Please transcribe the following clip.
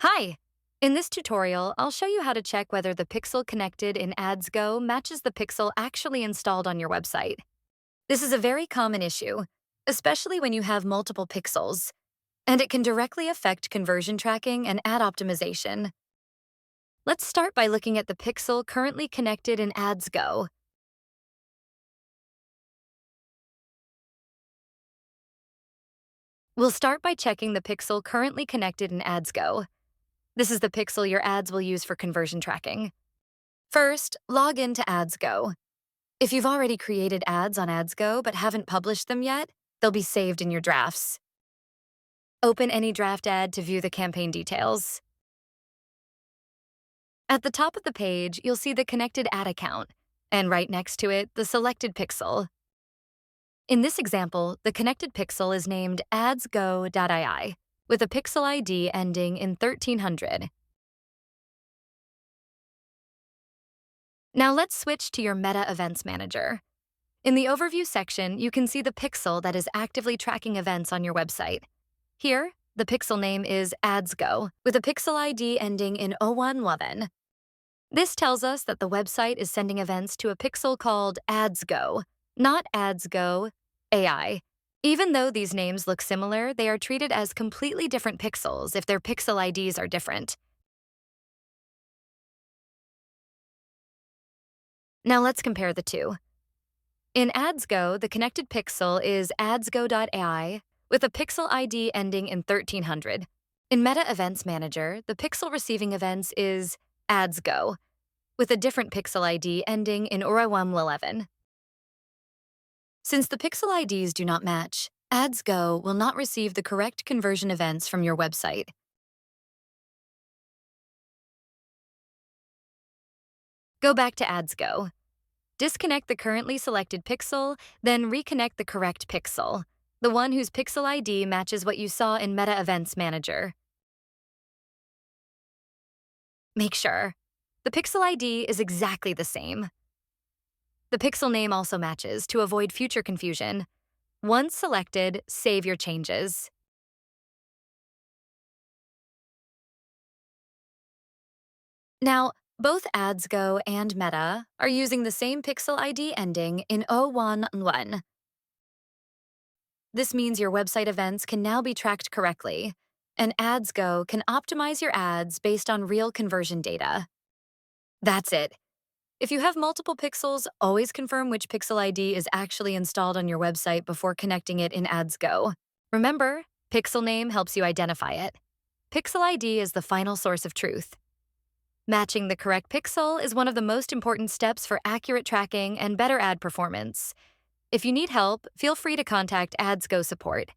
Hi! In this tutorial, I'll show you how to check whether the pixel connected in AdsGo matches the pixel actually installed on your website. This is a very common issue, especially when you have multiple pixels, and it can directly affect conversion tracking and ad optimization. Let's start by looking at the pixel currently connected in AdsGo. We'll start by checking the pixel currently connected in AdsGo. This is the pixel your ads will use for conversion tracking. First, log into AdsGo. If you've already created ads on AdsGo but haven't published them yet, they'll be saved in your drafts. Open any draft ad to view the campaign details. At the top of the page, you'll see the connected ad account, and right next to it, the selected pixel. In this example, the connected pixel is named adsgo.ii, with a pixel ID ending in 1300. Now let's switch to your Meta Events Manager. In the Overview section, you can see the pixel that is actively tracking events on your website. Here, the pixel name is AdsGo, with a pixel ID ending in 0111. This tells us that the website is sending events to a pixel called AdsGo, not AdsGo AI. Even though these names look similar, they are treated as completely different pixels if their pixel IDs are different. Now let's compare the two. In AdsGo, the connected pixel is adsgo.ai with a pixel ID ending in 1300. In Meta Events Manager, the pixel receiving events is AdsGo with a different pixel ID ending in 0111. Since the pixel IDs do not match, AdsGo will not receive the correct conversion events from your website. Go back to AdsGo. Disconnect the currently selected pixel, then reconnect the correct pixel, the one whose pixel ID matches what you saw in Meta Events Manager. Make sure the pixel ID is exactly the same. The pixel name also matches to avoid future confusion. Once selected, save your changes. Now, both AdsGo and Meta are using the same pixel ID ending in 011. This means your website events can now be tracked correctly, and AdsGo can optimize your ads based on real conversion data. That's it. If you have multiple pixels, always confirm which pixel ID is actually installed on your website before connecting it in AdsGo. Remember, pixel name helps you identify it. Pixel ID is the final source of truth. Matching the correct pixel is one of the most important steps for accurate tracking and better ad performance. If you need help, feel free to contact AdsGo Support.